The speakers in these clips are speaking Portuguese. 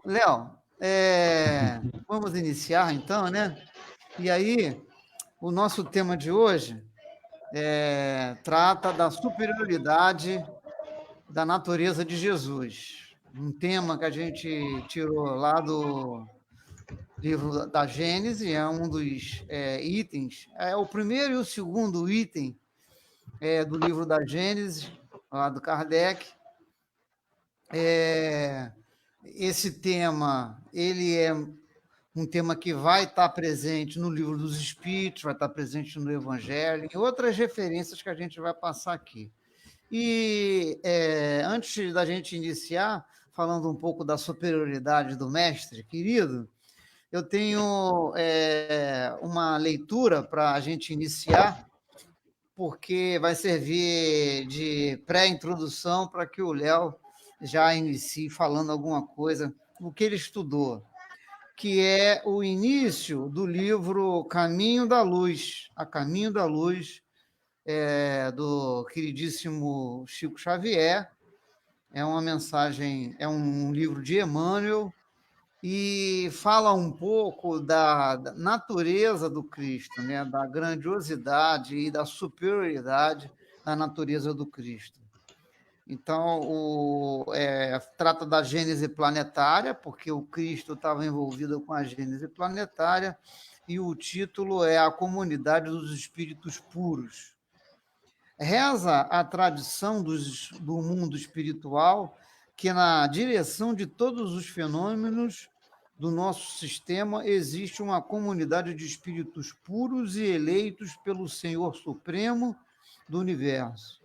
Léo, vamos iniciar então, né? E aí, o nosso tema de hoje trata da superioridade da natureza de Jesus. Um tema que a gente tirou lá do livro da Gênese, é um dos itens, é o primeiro e o segundo item do livro da Gênese, lá do Kardec. Esse tema, ele é um tema que vai estar presente no Livro dos Espíritos, vai estar presente no Evangelho, e outras referências que a gente vai passar aqui. E antes da gente iniciar, falando um pouco da superioridade do mestre querido, eu tenho uma leitura para a gente iniciar, porque vai servir de pré-introdução para que o Léo já inicie falando alguma coisa do que ele estudou, que é o início do livro Caminho da Luz, A Caminho da Luz, do queridíssimo Chico Xavier. É uma mensagem, é um livro de Emmanuel e fala um pouco da natureza do Cristo, né? Da grandiosidade e da superioridade da natureza do Cristo. Então, trata da gênese planetária, porque o Cristo estava envolvido com a gênese planetária, e o título é A Comunidade dos Espíritos Puros. Reza a tradição do mundo espiritual que, na direção de todos os fenômenos do nosso sistema, existe uma comunidade de espíritos puros e eleitos pelo Senhor Supremo do Universo,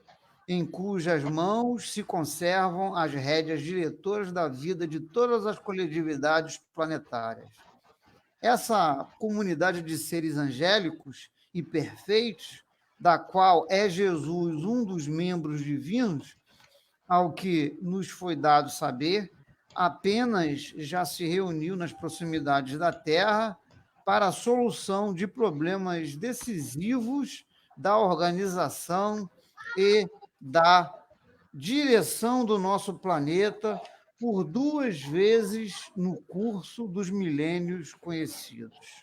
em cujas mãos se conservam as rédeas diretoras da vida de todas as coletividades planetárias. Essa comunidade de seres angélicos e perfeitos, da qual é Jesus um dos membros divinos, ao que nos foi dado saber, apenas já se reuniu nas proximidades da Terra para a solução de problemas decisivos da organização e da direção do nosso planeta por 2 vezes no curso dos milênios conhecidos.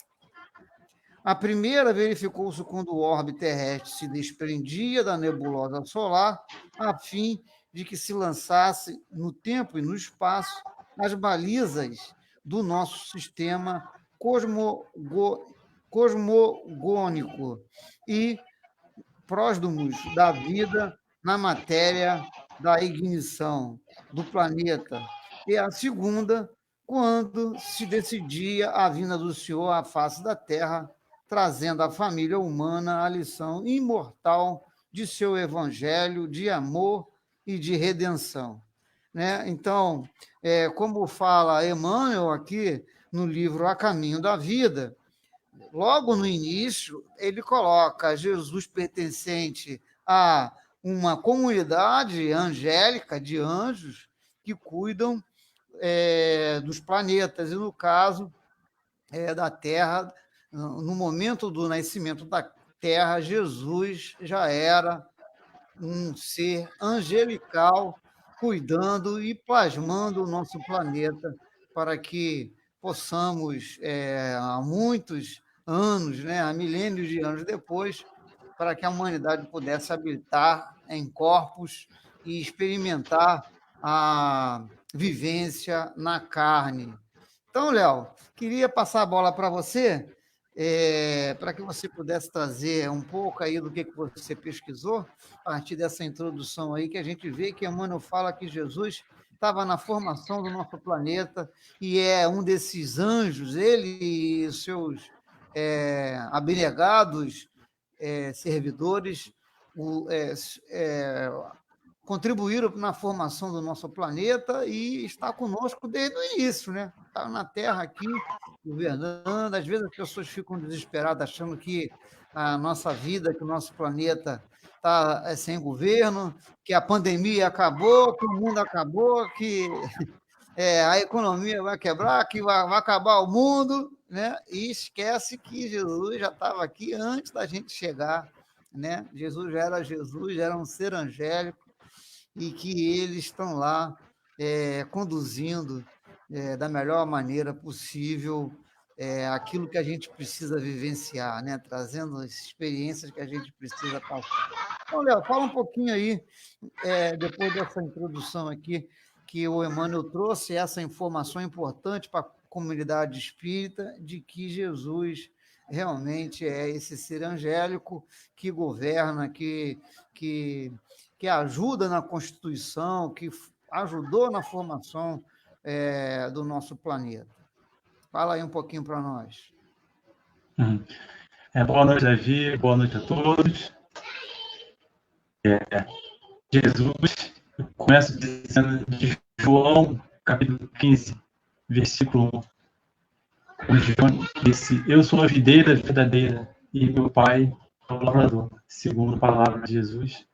A primeira verificou-se quando o orbe terrestre se desprendia da nebulosa solar, a fim de que se lançasse no tempo e no espaço as balizas do nosso sistema cosmogônico e prósdomos da vida na matéria da ignição do planeta. E a segunda, quando se decidia a vinda do Senhor à face da Terra, trazendo à família humana a lição imortal de seu evangelho de amor e de redenção. Né? Então, como fala Emmanuel aqui no livro A Caminho da Vida, logo no início, ele coloca Jesus pertencente a uma comunidade angélica de anjos que cuidam dos planetas, e no caso da Terra, no momento do nascimento da Terra, Jesus já era um ser angelical cuidando e plasmando o nosso planeta para que possamos, há muitos anos, né, há milênios de anos depois, para que a humanidade pudesse habitar em corpos e experimentar a vivência na carne. Então, Léo, queria passar a bola para você, para que você pudesse trazer um pouco aí do que você pesquisou, a partir dessa introdução aí, que a gente vê que Emmanuel fala que Jesus estava na formação do nosso planeta e é um desses anjos, ele e os seus abnegados servidores, contribuíram na formação do nosso planeta e está conosco desde o início, né? Está na Terra aqui, governando. Às vezes as pessoas ficam desesperadas achando que a nossa vida, que o nosso planeta está sem governo, que a pandemia acabou, que o mundo acabou, que a economia vai quebrar, que vai acabar o mundo, né? E esquece que Jesus já estava aqui antes da gente chegar, né? Jesus, já era um ser angélico, e que eles estão lá conduzindo da melhor maneira possível aquilo que a gente precisa vivenciar, né? Trazendo as experiências que a gente precisa passar. Então, Léo, fala um pouquinho aí, depois dessa introdução aqui, que o Emmanuel trouxe essa informação importante para a comunidade espírita de que Jesus realmente é esse ser angélico que governa, que ajuda na constituição, que ajudou na formação do nosso planeta. Fala aí um pouquinho para nós. Boa noite, Davi. Boa noite a todos. Jesus, eu começo dizendo de João, capítulo 15, versículo 1. O João disse: Eu sou a videira verdadeira e meu pai é o lavrador. Segundo a palavra de Jesus.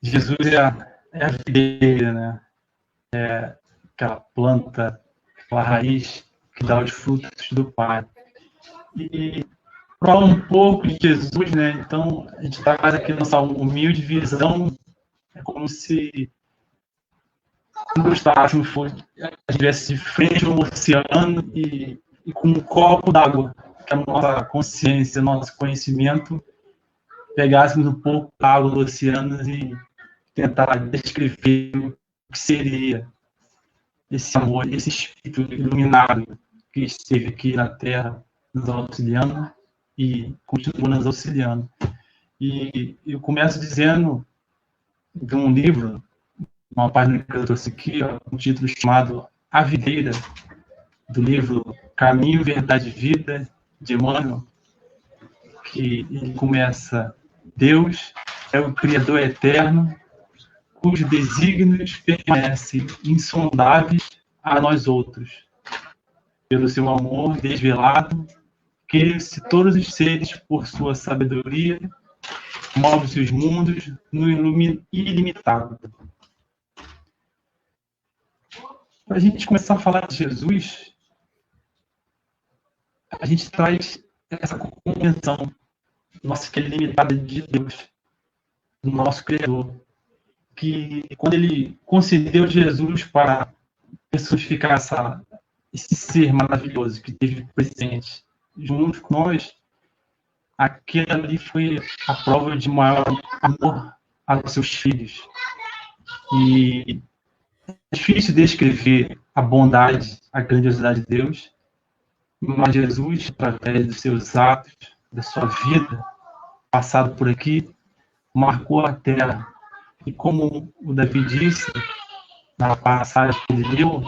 Jesus é a videira, né? É aquela planta, aquela raiz que dá os frutos do Pai. E fala um pouco de Jesus, né? Então, a gente traz aqui nossa humilde visão, é como se o Eustáquio estivesse de frente ao oceano e com um copo d'água, que a nossa consciência, nosso conhecimento, pegássemos um pouco da água do oceano e tentar descrever o que seria esse amor, esse espírito iluminado que esteve aqui na Terra nos auxiliando e continua nos auxiliando. E eu começo dizendo de um livro, uma página que eu trouxe aqui, um título chamado A Videira, do livro Caminho, Verdade e Vida, de Emmanuel, que ele começa: Deus é o Criador eterno, cujos desígnios permanecem insondáveis a nós outros. Pelo seu amor desvelado, criam-se todos os seres por sua sabedoria, move-se os mundos no ilimitado. Para a gente começar a falar de Jesus, a gente traz essa compreensão nossa que é limitada de Deus, do nosso Criador, que quando ele concedeu Jesus para personificar esse ser maravilhoso que esteve presente junto com nós, aquilo ali foi a prova de maior amor aos seus filhos. E é difícil descrever a bondade, a grandiosidade de Deus, mas Jesus, através dos seus atos, da sua vida, passado por aqui, marcou a terra. E como o Davi disse, na passagem que ele leu,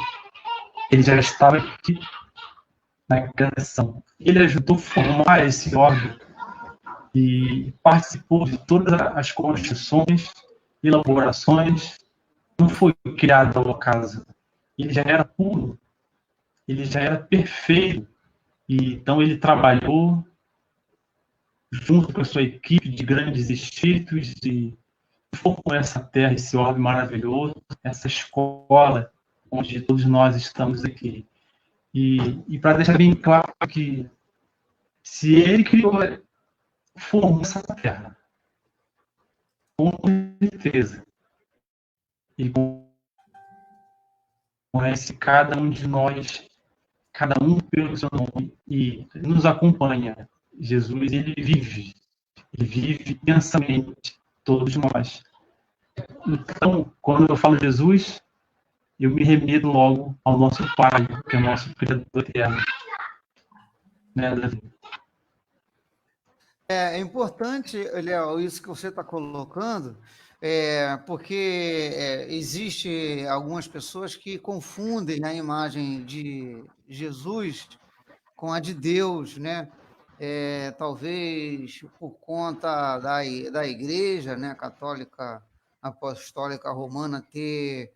ele já estava aqui na criação. Ele ajudou a formar esse órgão e participou de todas as construções, elaborações. Não foi criado ao acaso. Ele já era puro, ele já era perfeito. E então ele trabalhou junto com a sua equipe de grandes espíritos e formou essa terra, esse orbe maravilhoso, essa escola onde todos nós estamos aqui. E para deixar bem claro que se ele criou, formou essa terra, com certeza, ele conhece cada um de nós, cada um pelo seu nome, e nos acompanha. Jesus, ele vive intensamente todos nós. Então, quando eu falo Jesus, eu me remeto logo ao nosso Pai, que é o nosso Criador eterno. Né, Davi? É importante, Léo, isso que você está colocando, porque existe algumas pessoas que confundem a imagem de Jesus com a de Deus, né? Talvez por conta da igreja, né, católica apostólica romana ter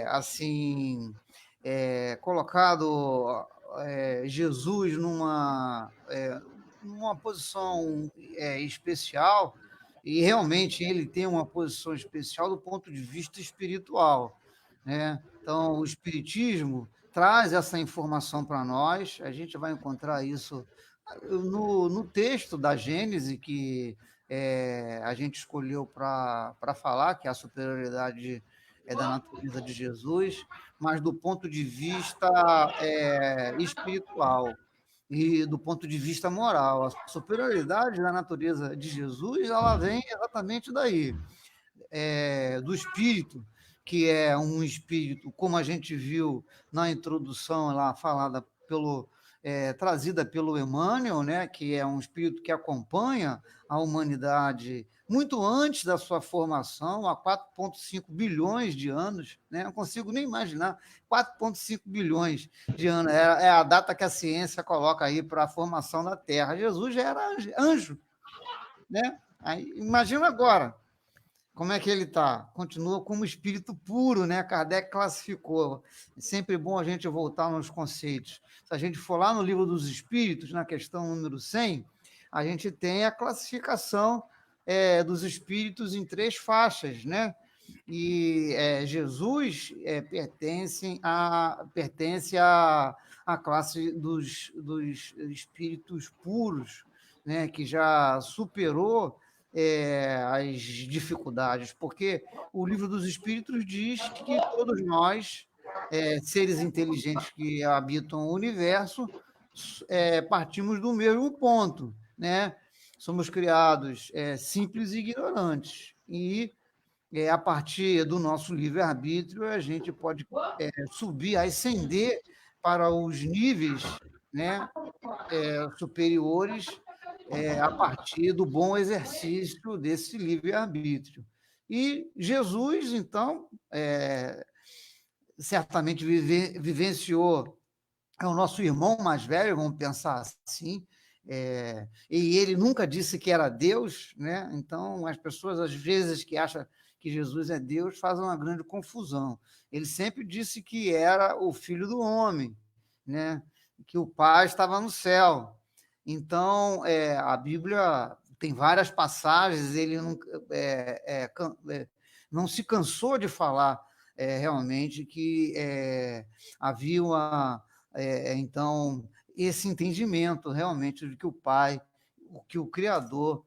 assim colocado Jesus numa posição especial, e realmente ele tem uma posição especial do ponto de vista espiritual, né? Então, o Espiritismo traz essa informação para nós, a gente vai encontrar isso no texto da Gênese, que a gente escolheu para falar, que é a superioridade da natureza de Jesus, mas do ponto de vista espiritual e do ponto de vista moral. A superioridade da natureza de Jesus, ela vem exatamente daí, do espírito, que é um espírito, como a gente viu na introdução lá falada trazida pelo Emmanuel, né, que é um espírito que acompanha a humanidade muito antes da sua formação, há 4,5 bilhões de anos, né? Não consigo nem imaginar, 4,5 bilhões de anos, é a data que a ciência coloca aí para a formação da Terra. Jesus já era anjo, né? Aí, imagina agora, como é que ele está? Continua como espírito puro, né? Kardec classificou. É sempre bom a gente voltar nos conceitos. Se a gente for lá no Livro dos Espíritos, na questão número 100, a gente tem a classificação dos espíritos em 3 faixas, né? E Jesus pertence à classe dos espíritos puros, né? Que já superou as dificuldades, porque o Livro dos Espíritos diz que todos nós, seres inteligentes que habitam o universo, partimos do mesmo ponto, né? Somos criados simples e ignorantes, e a partir do nosso livre-arbítrio a gente pode subir, ascender para os níveis, né, superiores, a partir do bom exercício desse livre-arbítrio. E Jesus, então, certamente vivenciou, é o nosso irmão mais velho, vamos pensar assim, e ele nunca disse que era Deus, né? Então, as pessoas, às vezes, que acham que Jesus é Deus, fazem uma grande confusão. Ele sempre disse que era o Filho do Homem, né? Que o Pai estava no céu. Então, a Bíblia tem várias passagens, ele não se cansou de falar realmente que havia então, esse entendimento realmente de que o Pai, que o Criador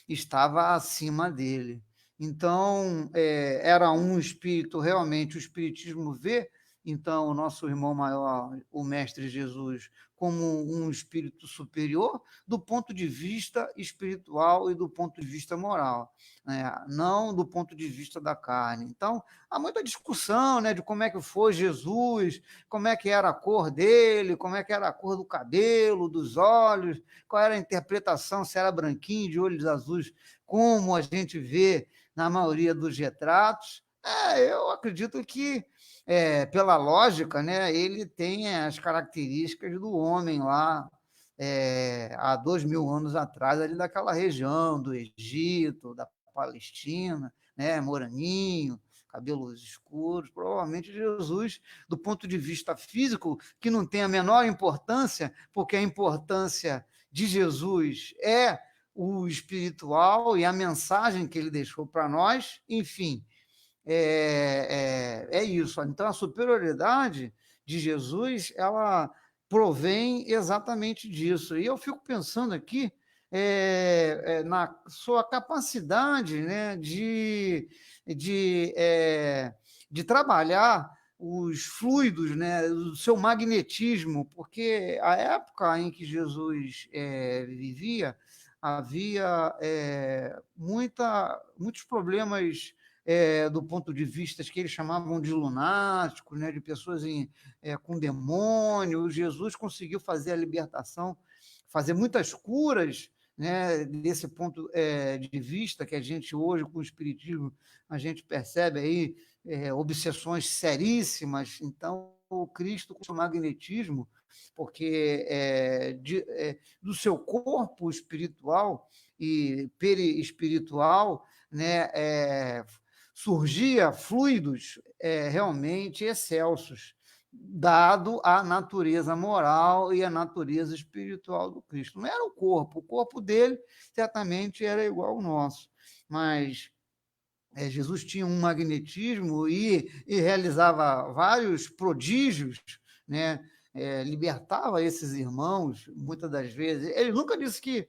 estava acima dele. Então, era um espírito, realmente, o Espiritismo vê, então, o nosso irmão maior, o Mestre Jesus, como um espírito superior do ponto de vista espiritual e do ponto de vista moral, né? Não do ponto de vista da carne. Então, há muita discussão, né, de como é que foi Jesus, como é que era a cor dele, como é que era a cor do cabelo, dos olhos, qual era a interpretação, se era branquinho, de olhos azuis, como a gente vê na maioria dos retratos. Eu acredito que, pela lógica, né, ele tem as características do homem lá, há 2.000 anos atrás, ali daquela região do Egito, da Palestina, né, moraninho, cabelos escuros. Provavelmente Jesus, do ponto de vista físico, que não tem a menor importância, porque a importância de Jesus é o espiritual e a mensagem que ele deixou para nós, enfim, é isso. Então, a superioridade de Jesus, ela provém exatamente disso. E eu fico pensando aqui na sua capacidade, né, de trabalhar os fluidos, né, o seu magnetismo, porque a época em que Jesus vivia, havia muitos problemas do ponto de vista que eles chamavam de lunáticos, né, de pessoas com demônio. Jesus conseguiu fazer a libertação, fazer muitas curas, né, desse ponto de vista que a gente hoje, com o Espiritismo, a gente percebe aí obsessões seríssimas. Então, o Cristo, com o magnetismo, porque do seu corpo espiritual e perispiritual, né, surgia fluidos realmente excelsos, dado a natureza moral e a natureza espiritual do Cristo. Não era o corpo dele certamente era igual ao nosso, mas Jesus tinha um magnetismo e realizava vários prodígios, né? Libertava esses irmãos, muitas das vezes. Ele nunca disse que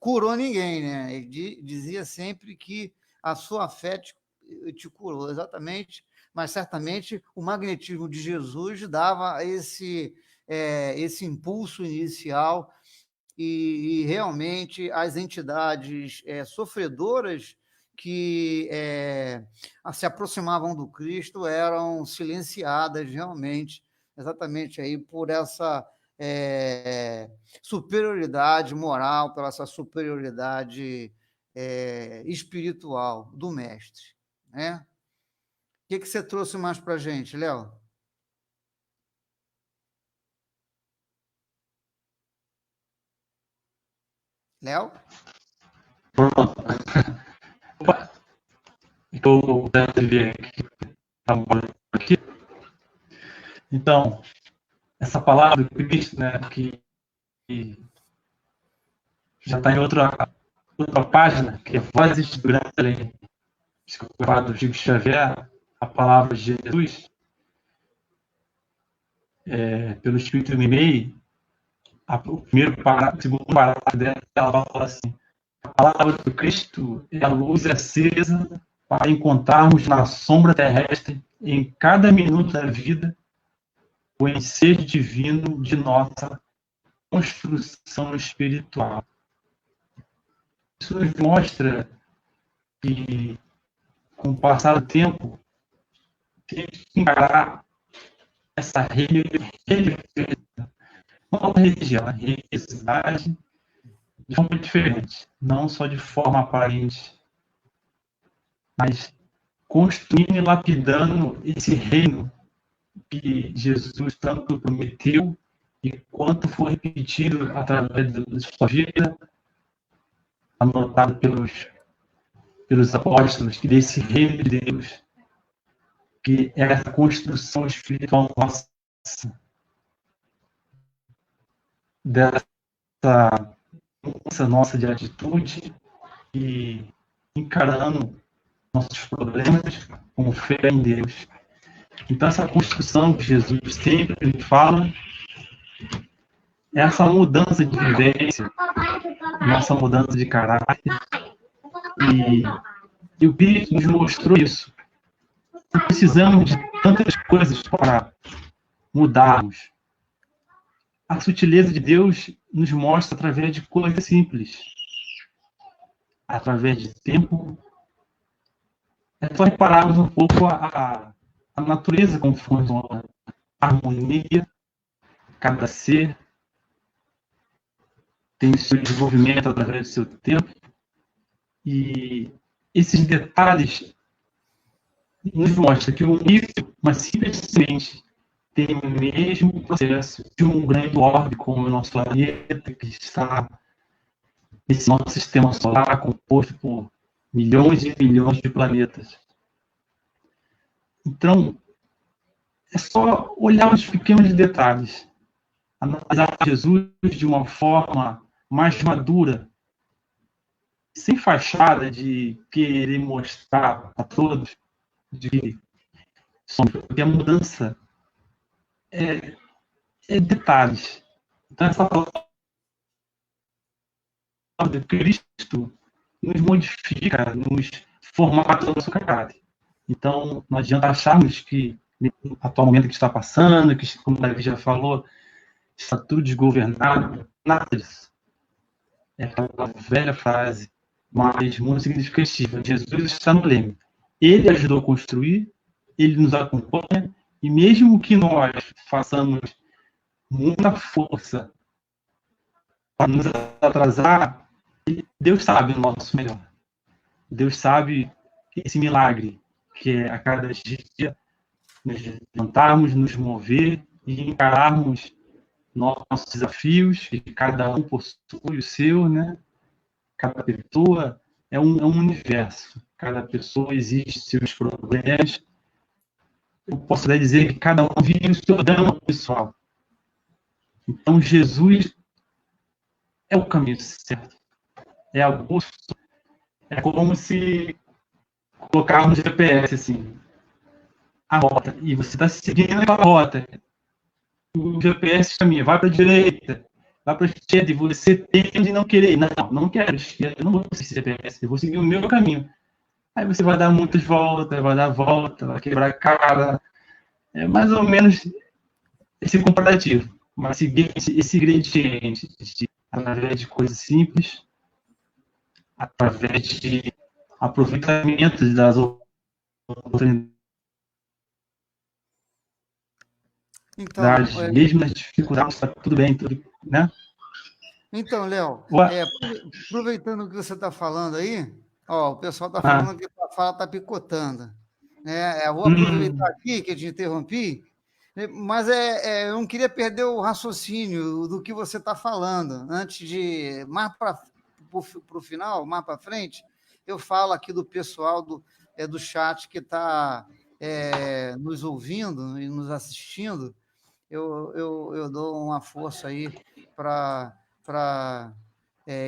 curou ninguém, né? Ele dizia sempre que a sua fé te curou, exatamente, mas certamente o magnetismo de Jesus dava esse impulso inicial e realmente as entidades sofredoras que se aproximavam do Cristo eram silenciadas realmente, exatamente aí por essa superioridade moral, pela essa superioridade espiritual do mestre, né? O que você trouxe mais para a gente, Léo? Léo? Pronto. Estou tentando ver aqui. Então, essa palavra do Cristo, né, que já está em outra página, que é Vozes do Grande Além, escrevado do Chico Xavier, a palavra de Jesus, pelo Espírito Mimei, o segundo parágrafo dela, ela fala assim: a palavra do Cristo é a luz acesa para encontrarmos na sombra terrestre, em cada minuto da vida, o ensejo divino de nossa construção espiritual. Isso nos mostra que, com o passar do tempo, temos que encarar essa não religião, a religiosidade de forma diferente, não só de forma aparente, mas construindo e lapidando esse reino que Jesus tanto prometeu e quanto foi repetido através da sua vida, anotado pelos apóstolos, que desse reino de Deus, que é essa construção espiritual nossa, dessa mudança nossa de atitude e encarando nossos problemas com fé em Deus. Então, essa construção que Jesus sempre fala, essa mudança de vivência, nossa mudança de caráter, e o Cristo nos mostrou isso. Não precisamos de tantas coisas para mudarmos. A sutileza de Deus nos mostra através de coisas simples, através de tempo. É só repararmos um pouco a natureza como funciona, a harmonia, cada ser tem o seu desenvolvimento através do seu tempo, e esses detalhes nos mostram que uma simples semente tem o mesmo processo de um grande orbe como o nosso planeta, que está nesse nosso sistema solar composto por milhões e milhões de planetas. Então, é só olhar os pequenos detalhes, analisar Jesus de uma forma mais madura, sem fachada de querer mostrar a todos de sombra, porque a mudança é detalhes. Então, essa palavra de Cristo nos modifica, nos formata o nosso caráter. Então, não adianta acharmos que, no atual momento que está passando, que, como o Davi já falou, está tudo desgovernado, nada disso. É aquela velha frase, mas muito significativa. Jesus está no leme. Ele ajudou a construir, ele nos acompanha, e mesmo que nós façamos muita força para nos atrasar, Deus sabe o nosso melhor. Deus sabe esse milagre, que é a cada dia nos levantarmos, nos mover e encararmos nossos desafios, que cada um possui o seu, né? Cada pessoa é um universo. Cada pessoa existe seus problemas. Eu posso até dizer que cada um vive o seu drama pessoal. Então, Jesus é o caminho certo. É a busca. É como se colocarmos no GPS, assim, a rota. E você está seguindo aquela rota. O GPS caminha, vai para a direita, vai para a esquerda, e você tende a não querer. Não quero esquerda, eu não vou seguir esse GPS, eu vou seguir o meu caminho. Aí você vai dar muitas voltas, vai dar volta, vai quebrar a cara. É mais ou menos esse comparativo. Mas esse ingrediente através de coisas simples, através de aproveitamento das oportunidades, Então, mesmo nas dificuldades, está tudo bem, tudo, né? então, Léo, aproveitando o que você está falando aí, ó, o pessoal está falando que a fala está picotando. Eu vou aproveitar aqui que eu te interrompi, mas eu não queria perder o raciocínio do que você está falando. Antes de, mais para o final, mais para frente, eu falo aqui do pessoal do chat que está nos ouvindo e nos assistindo. Eu dou uma força aí para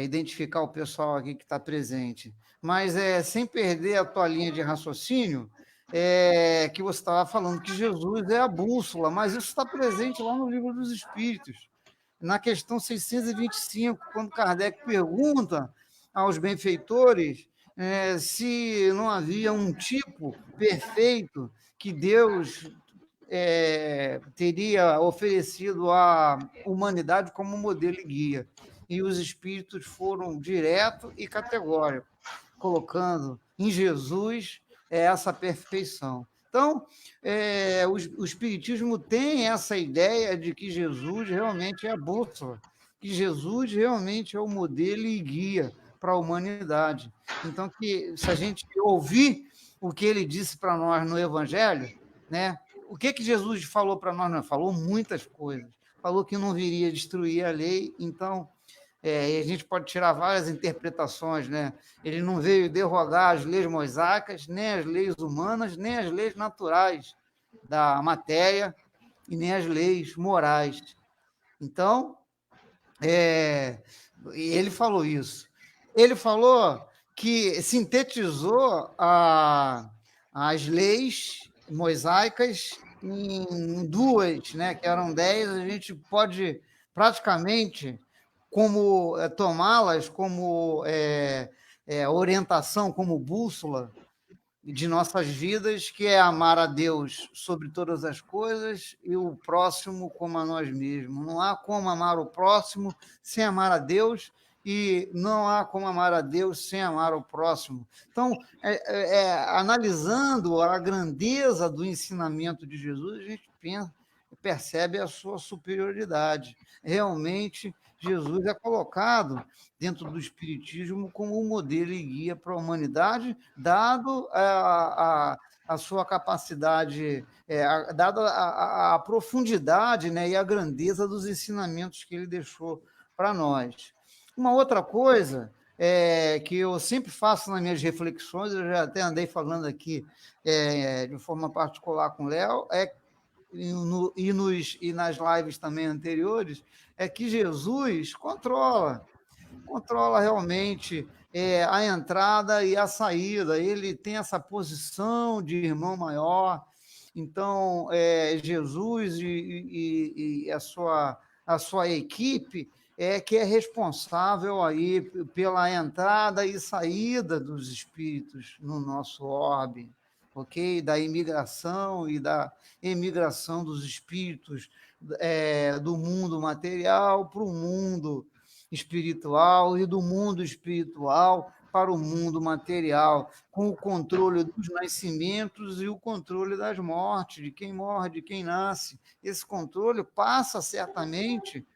identificar o pessoal aqui que está presente. Mas sem perder a tua linha de raciocínio, que você estava falando que Jesus é a bússola, mas isso está presente lá no Livro dos Espíritos. Na questão 625, quando Kardec pergunta aos benfeitores se não havia um tipo perfeito que Deus teria oferecido à humanidade como modelo e guia. E os espíritos foram direto e categórico, colocando em Jesus essa perfeição. Então, o Espiritismo tem essa ideia de que Jesus realmente é a bússola, que Jesus realmente é o modelo e guia para a humanidade. Então, que se a gente ouvir o que ele disse para nós no Evangelho, né, o que Jesus falou para nós? Não, falou muitas coisas. Falou que não viria destruir a lei, então a gente pode tirar várias interpretações, né? Ele não veio derrogar as leis mosaicas, nem as leis humanas, nem as leis naturais da matéria e nem as leis morais. Então, ele falou isso. Ele falou que sintetizou as leis mosaicas em duas, né, que eram 10, a gente pode praticamente como tomá-las como orientação, como bússola de nossas vidas, que é amar a Deus sobre todas as coisas e o próximo como a nós mesmos. Não há como amar o próximo sem amar a Deus e não há como amar a Deus sem amar o próximo. Então, analisando a grandeza do ensinamento de Jesus, a gente percebe a sua superioridade. Realmente, Jesus é colocado dentro do Espiritismo como um modelo e guia para a humanidade, dado a sua capacidade, dado a profundidade, né, e a grandeza dos ensinamentos que ele deixou para nós. Uma outra coisa que eu sempre faço nas minhas reflexões, eu já até andei falando aqui de forma particular com o Léo, e nas lives também anteriores, é que Jesus controla realmente a entrada e a saída. Ele tem essa posição de irmão maior. Então, Jesus e a sua equipe que é responsável aí pela entrada e saída dos espíritos no nosso orbe, ok? Da imigração e da emigração dos espíritos do mundo material para o mundo espiritual e do mundo espiritual para o mundo material, com o controle dos nascimentos e o controle das mortes, de quem morre, de quem nasce. Esse controle passa certamente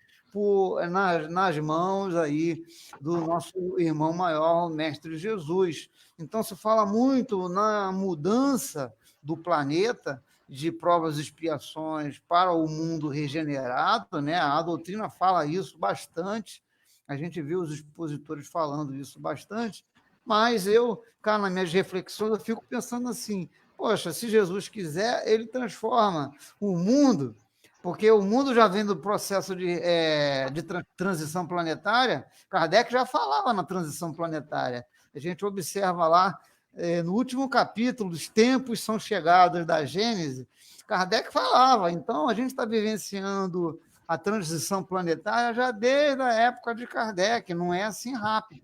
nas mãos aí do nosso irmão maior, o Mestre Jesus. Então, se fala muito na mudança do planeta, de provas e expiações para o mundo regenerado, né? A doutrina fala isso bastante, a gente vê os expositores falando isso bastante, mas eu, cara, nas minhas reflexões, eu fico pensando assim, poxa, se Jesus quiser, ele transforma o mundo, porque o mundo já vem do processo de transição planetária. Kardec já falava na transição planetária. A gente observa lá, no último capítulo, os tempos são chegados da Gênese, Kardec falava, então a gente está vivenciando a transição planetária já desde a época de Kardec, não é assim rápido.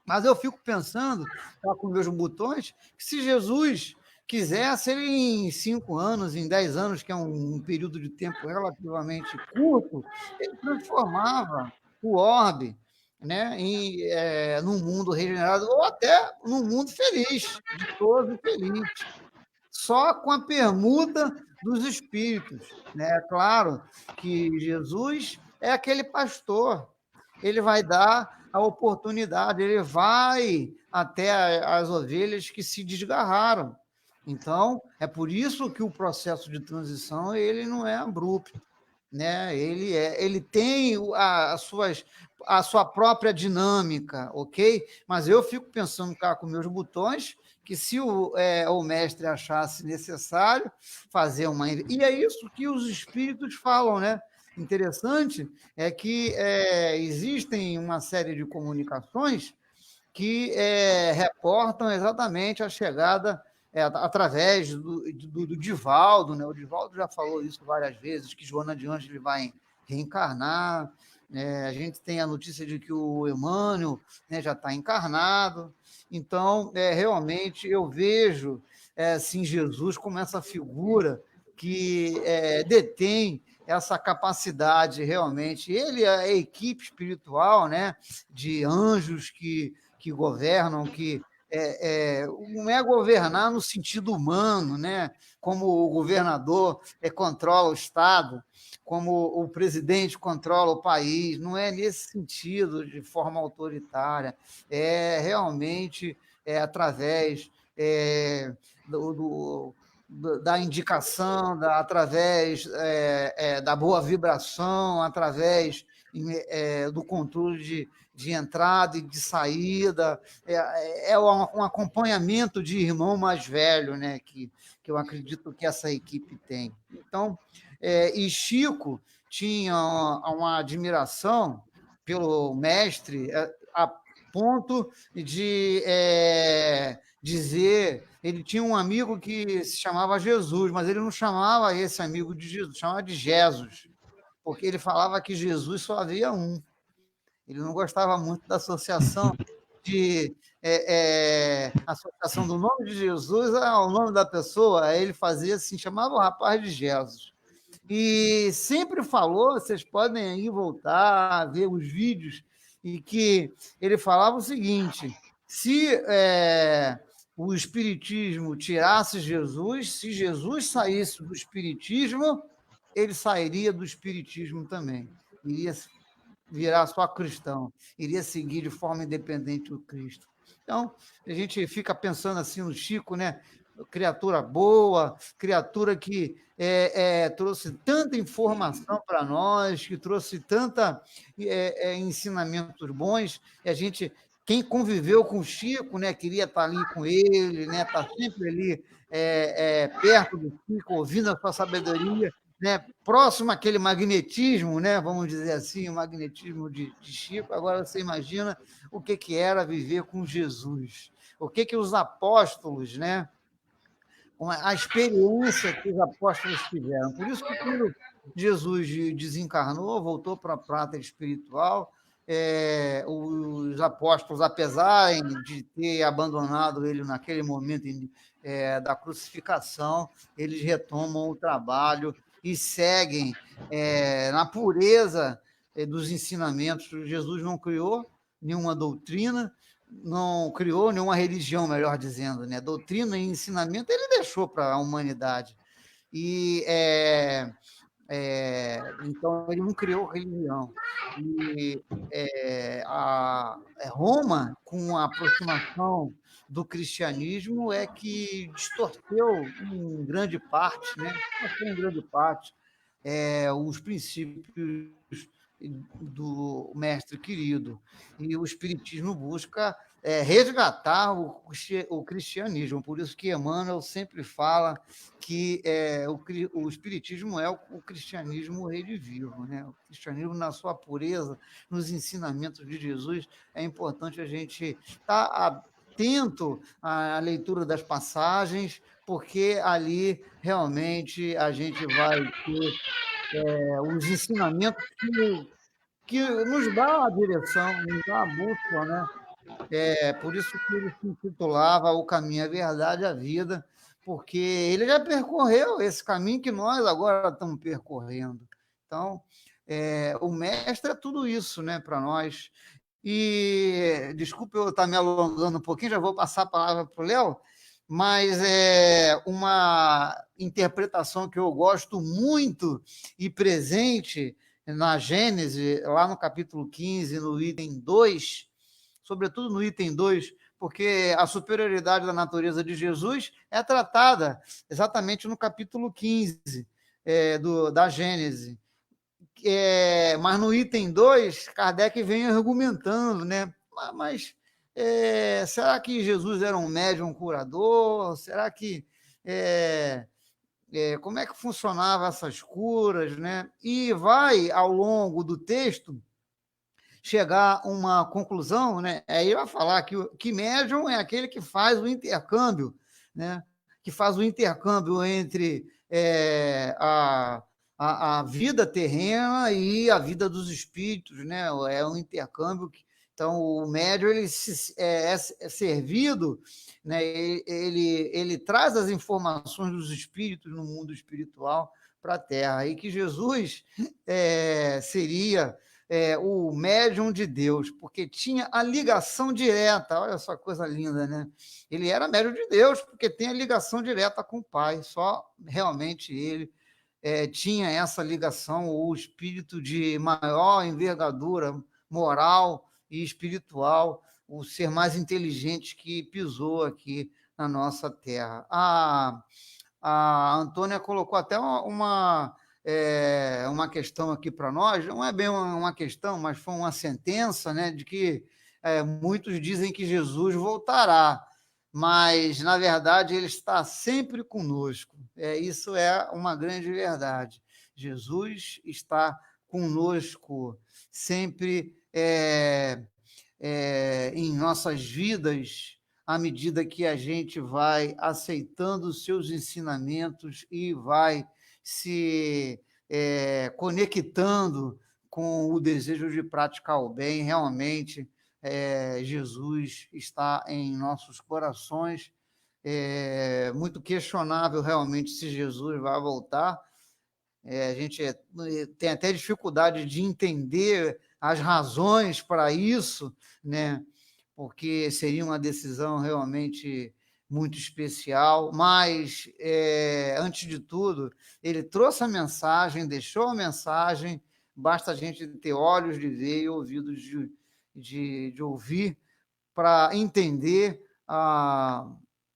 Mas eu fico pensando, tá, com meus botões, que se Jesus quisesse, ele em 5 anos, em 10 anos, que é um período de tempo relativamente curto, ele transformava o orbe, né, num mundo regenerado, ou até num mundo feliz, ditoso e feliz, só com a permuta dos espíritos. Né? É claro que Jesus é aquele pastor, ele vai dar a oportunidade, ele vai até as ovelhas que se desgarraram. Então, é por isso que o processo de transição ele não é abrupto, né? Ele tem a sua própria dinâmica, ok? Mas eu fico pensando cá com meus botões que se o mestre achasse necessário fazer uma... E é isso que os espíritos falam, né? Interessante é que existem uma série de comunicações que reportam exatamente a chegada através do Divaldo, né? O Divaldo já falou isso várias vezes, que Joana de Ângeles vai reencarnar. A gente tem a notícia de que o Emmanuel, né, já está encarnado. Então, realmente, eu vejo assim, Jesus como essa figura que detém essa capacidade realmente. Ele é a equipe espiritual, né, de anjos que governam, que não é governar no sentido humano, né? Como o governador controla o Estado, como o presidente controla o país, não é nesse sentido, de forma autoritária, é realmente através da indicação, através da boa vibração, através do controle de entrada e de saída, um acompanhamento de irmão mais velho, né, que eu acredito que essa equipe tem. Então, e Chico tinha uma admiração pelo mestre a ponto de dizer, ele tinha um amigo que se chamava Jesus, mas ele não chamava esse amigo de Jesus, chamava de Jesus, porque ele falava que Jesus só havia um. Ele não gostava muito da associação associação do nome de Jesus ao nome da pessoa. Aí ele fazia assim, chamava o rapaz de Jesus. E sempre falou, vocês podem aí voltar a ver os vídeos, e que ele falava o seguinte: se o Espiritismo tirasse Jesus, se Jesus saísse do Espiritismo, ele sairia do Espiritismo também. Iria virar só cristão, iria seguir de forma independente o Cristo. Então, a gente fica pensando assim no Chico, né? Criatura boa, criatura que trouxe tanta informação para nós, que trouxe tanta ensinamentos bons, e a gente, quem conviveu com o Chico, né, queria estar ali com ele, né, estar sempre ali perto do Chico, ouvindo a sua sabedoria, né, próximo àquele magnetismo, né, vamos dizer assim, o magnetismo de Chico. Agora você imagina o que era viver com Jesus, o que os apóstolos, né, a experiência que os apóstolos tiveram. Por isso que quando Jesus desencarnou, voltou para a pátria espiritual, os apóstolos, apesar de ter abandonado ele naquele momento da crucificação, eles retomam o trabalho e seguem na pureza dos ensinamentos. Jesus não criou nenhuma doutrina, não criou nenhuma religião, melhor dizendo, né? Doutrina e ensinamento ele deixou para a humanidade. E então ele não criou religião. E Roma, com a aproximação do cristianismo, é que distorceu em grande parte, né? Em grande parte, os princípios do mestre querido. E o Espiritismo busca resgatar o cristianismo. Por isso que Emmanuel sempre fala que o Espiritismo é o cristianismo redivivo. Né? O cristianismo, na sua pureza, nos ensinamentos de Jesus, é importante a gente estar atento à leitura das passagens, porque ali realmente a gente vai ter os ensinamentos que nos dá a direção, nos dá a bússola, né? Por isso que ele se intitulava O Caminho, a Verdade e a Vida, porque ele já percorreu esse caminho que nós agora estamos percorrendo. Então, o mestre é tudo isso, né, para nós. E, desculpe eu estar me alongando um pouquinho, já vou passar a palavra para o Léo, mas é uma interpretação que eu gosto muito e presente na Gênesis, lá no capítulo 15, no item 2, sobretudo no item 2, porque a superioridade da natureza de Jesus é tratada exatamente no capítulo 15 da Gênesis. Mas no item 2, Kardec vem argumentando, né? Mas será que Jesus era um médium curador? Será que como é que funcionavam essas curas, né? E vai, ao longo do texto, chegar a uma conclusão, né? Aí vai falar que médium é aquele que faz o intercâmbio, né? Que faz o intercâmbio entre a vida terrena e a vida dos espíritos, né? É um intercâmbio. Então, o médium ele é servido, né? Ele traz as informações dos espíritos no mundo espiritual para a Terra. E que Jesus seria o médium de Deus, porque tinha a ligação direta, olha só, coisa linda, né? Ele era médium de Deus, porque tem a ligação direta com o Pai, só realmente ele tinha essa ligação, o espírito de maior envergadura moral e espiritual, o ser mais inteligente que pisou aqui na nossa terra. A Antônia colocou até uma questão aqui para nós, não é bem uma questão, mas foi uma sentença, né, de que muitos dizem que Jesus voltará, mas, na verdade, ele está sempre conosco. Isso é uma grande verdade. Jesus está conosco sempre em nossas vidas, à medida que a gente vai aceitando os seus ensinamentos e vai se conectando com o desejo de praticar o bem. Realmente, Jesus está em nossos corações. Muito questionável realmente se Jesus vai voltar. A gente tem até dificuldade de entender as razões para isso, né? Porque seria uma decisão realmente muito especial, mas, antes de tudo, ele trouxe a mensagem, deixou a mensagem, basta a gente ter olhos de ver e ouvidos de ouvir para entender a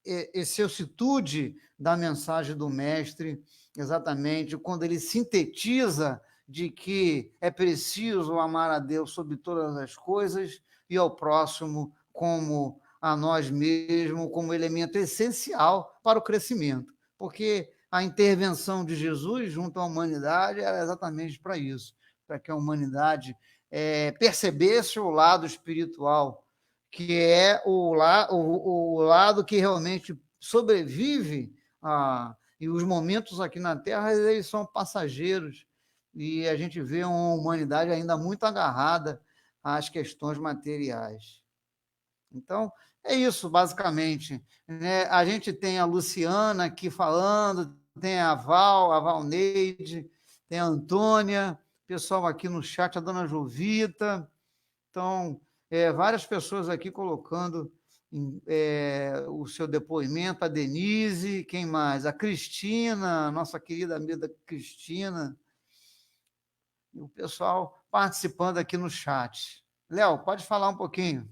excelsitude da mensagem do mestre, exatamente quando ele sintetiza de que é preciso amar a Deus sobre todas as coisas e ao próximo como a nós mesmos, como elemento essencial para o crescimento, porque a intervenção de Jesus junto à humanidade era exatamente para isso, para que a humanidade percebesse o lado espiritual, que é o lado que realmente sobrevive e os momentos aqui na Terra, eles são passageiros, e a gente vê uma humanidade ainda muito agarrada às questões materiais. Então, é isso, basicamente, né? A gente tem a Luciana aqui falando, tem a Valneide, tem a Antônia, pessoal aqui no chat, a dona Jovita. Então, várias pessoas aqui colocando o seu depoimento, a Denise, quem mais? A Cristina, nossa querida amiga Cristina, e o pessoal participando aqui no chat. Léo, pode falar um pouquinho.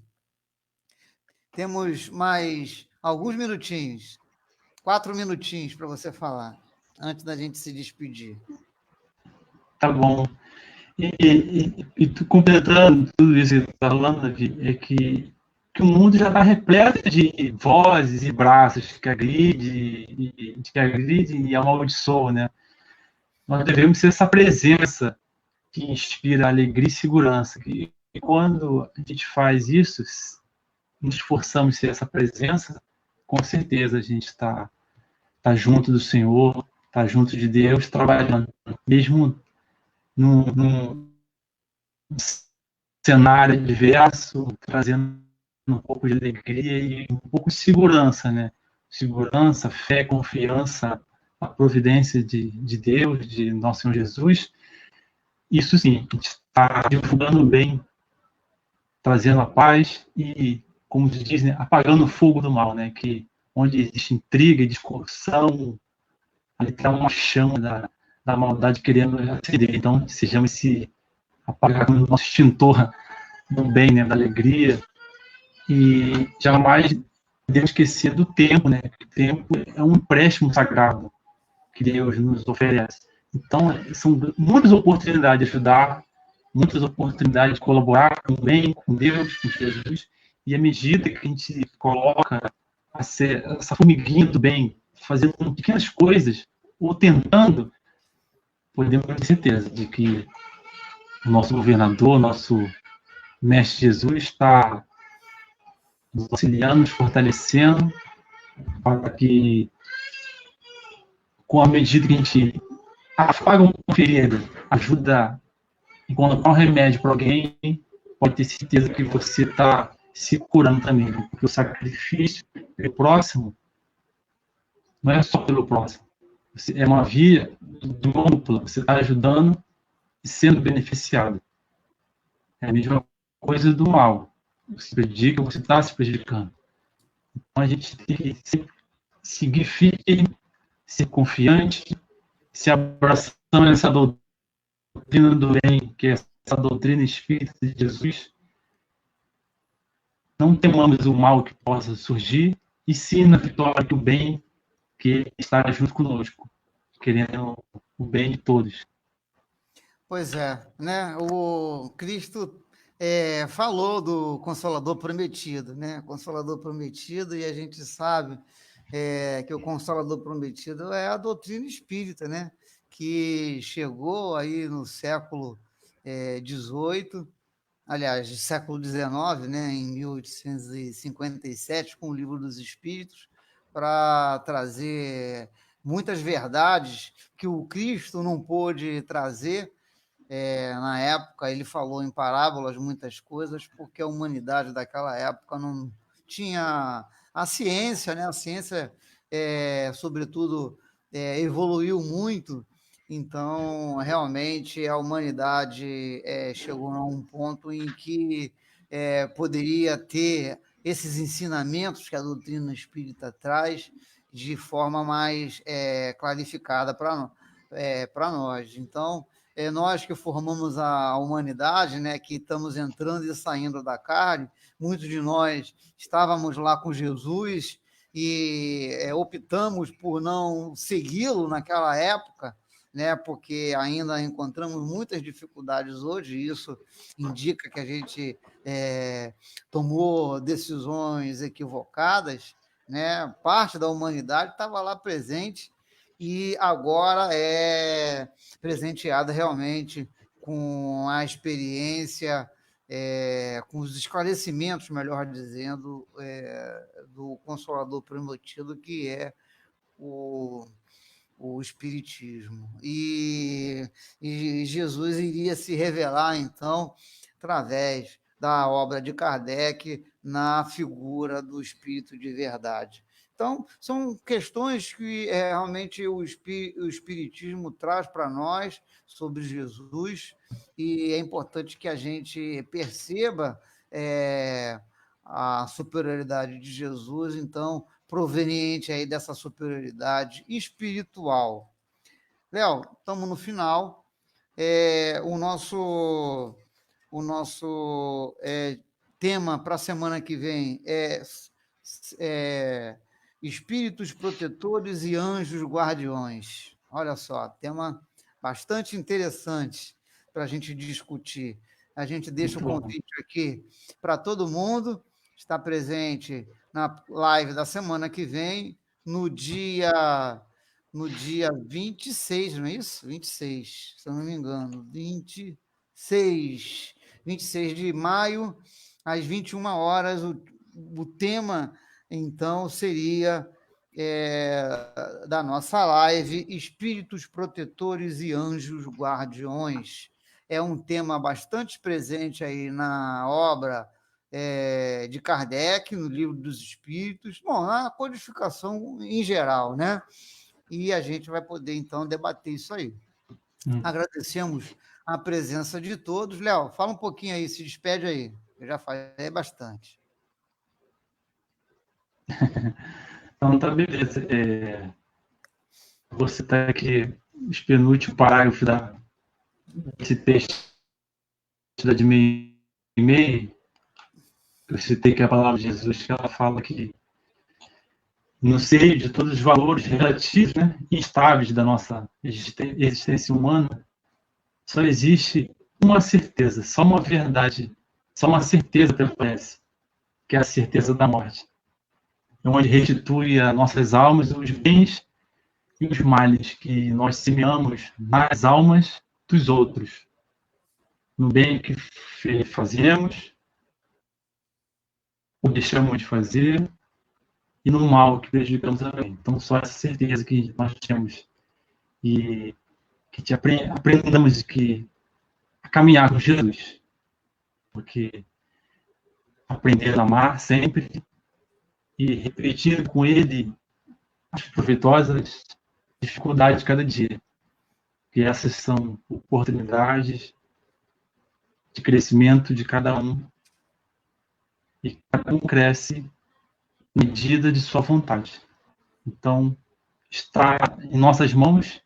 Temos mais alguns minutinhos, 4 minutinhos para você falar, antes da gente se despedir. Tá bom. E completando tudo isso que você está falando, Davi, é que o mundo já está repleto de vozes e braços que agridem e amaldiçoam, né? Nós devemos ser essa presença que inspira alegria e segurança. E quando a gente faz isso, nos esforçamos a ser essa presença, com certeza a gente está junto do Senhor, está junto de Deus, trabalhando, mesmo num cenário diverso, trazendo um pouco de alegria e um pouco de segurança, né? Segurança, fé, confiança, a providência de Deus, de nosso Senhor Jesus. Isso sim, a gente está divulgando bem, trazendo a paz e, como se diz, né, apagando o fogo do mal, né? Que onde existe intriga e discussão, ali está uma chama da maldade querendo acender. Então, sejamos esse apagar o nosso extintor do bem, né? Da alegria. E jamais podemos esquecer do tempo, né? O tempo é um empréstimo sagrado que Deus nos oferece. Então, são muitas oportunidades de ajudar, muitas oportunidades de colaborar com o bem, com Deus, com Jesus. E à medida que a gente coloca essa formiguinha do bem, fazendo pequenas coisas, ou tentando, podemos ter certeza de que o nosso governador, nosso mestre Jesus está nos auxiliando, nos fortalecendo, para que, com a medida que a gente afaga uma ferida, ajuda a colocar um remédio para alguém, pode ter certeza que você está se curando também, né? Porque o sacrifício pelo próximo não é só pelo próximo, é uma via de mão dupla, você está ajudando e sendo beneficiado. É a mesma coisa do mal. Você prejudica, você está se prejudicando. Então a gente tem que seguir firme, ser confiante, se abraçando nessa doutrina do bem, que é essa doutrina espírita de Jesus. Não temamos o mal que possa surgir, e sim na vitória do bem que está junto conosco, querendo o bem de todos. Pois é, né? O Cristo falou do Consolador prometido, né? Consolador prometido, e a gente sabe que o Consolador prometido é a doutrina espírita, né? Que chegou aí no século XVIII, aliás, século XIX, né? Em 1857, com o Livro dos Espíritos, para trazer muitas verdades que o Cristo não pôde trazer. Na época, ele falou em parábolas muitas coisas, porque a humanidade daquela época não tinha a ciência, né? A ciência, sobretudo, evoluiu muito, então, realmente, a humanidade chegou a um ponto em que poderia ter esses ensinamentos que a doutrina espírita traz de forma mais clarificada para nós. Então, nós que formamos a humanidade, né, que estamos entrando e saindo da carne, muitos de nós estávamos lá com Jesus e optamos por não segui-lo naquela época, né, porque ainda encontramos muitas dificuldades hoje, e isso indica que a gente tomou decisões equivocadas, né? Parte da humanidade estava lá presente e agora é presenteada realmente com a experiência, com os esclarecimentos, melhor dizendo, do Consolador prometido, que é o Espiritismo. E Jesus iria se revelar, então, através da obra de Kardec, na figura do Espírito de verdade. Então, são questões que realmente o Espiritismo traz para nós sobre Jesus, e é importante que a gente perceba a superioridade de Jesus, então, proveniente aí dessa superioridade espiritual. Léo, estamos no final. O nosso tema para a semana que vem é espíritos protetores e anjos guardiões. Olha só, tema bastante interessante para a gente discutir. A gente deixa o convite aqui para todo mundo estar presente na live da semana que vem, no dia 26, não é isso? 26, se eu não me engano. 26 de maio, às 21 horas. O tema, então, seria da nossa live, Espíritos Protetores e Anjos Guardiões. É um tema bastante presente aí na obra de Kardec, no Livro dos Espíritos, bom, a codificação em geral, né? E a gente vai poder, então, debater isso aí. Agradecemos a presença de todos. Léo, fala um pouquinho aí, se despede aí. Eu já falei bastante. Então, tá, beleza. Vou citar aqui os penúltimos parágrafos desse texto da de meio. Eu citei que a palavra de Jesus, que ela fala que no seio de todos os valores relativos, né, instáveis da nossa existência humana, só existe uma certeza, só uma verdade, só uma certeza prevalece, que é a certeza da morte. É onde restitui as nossas almas os bens e os males que nós semeamos nas almas dos outros, no bem que fazemos ou deixamos de fazer, e no mal que prejudicamos também. Então, só essa certeza que nós temos e que aprendamos a caminhar com Jesus, porque aprender a amar sempre e repetir com Ele as proveitosas dificuldades de cada dia, que essas são oportunidades de crescimento de cada um, e cada um cresce na medida de sua vontade. Então, está em nossas mãos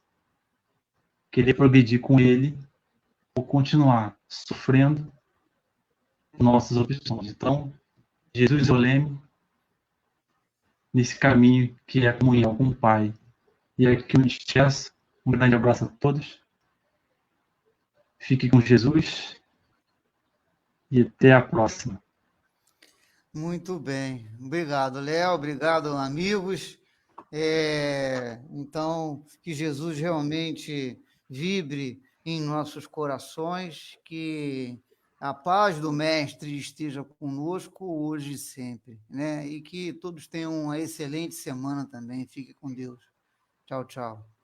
querer progredir com Ele ou continuar sofrendo nossas opções. Então, Jesus é o leme nesse caminho que é a comunhão com o Pai. E aqui eu me despeço. Um grande abraço a todos. Fique com Jesus e até a próxima. Muito bem. Obrigado, Léo. Obrigado, amigos. Então, que Jesus realmente vibre em nossos corações, que a paz do Mestre esteja conosco hoje e sempre, né? E que todos tenham uma excelente semana também. Fique com Deus. Tchau, tchau.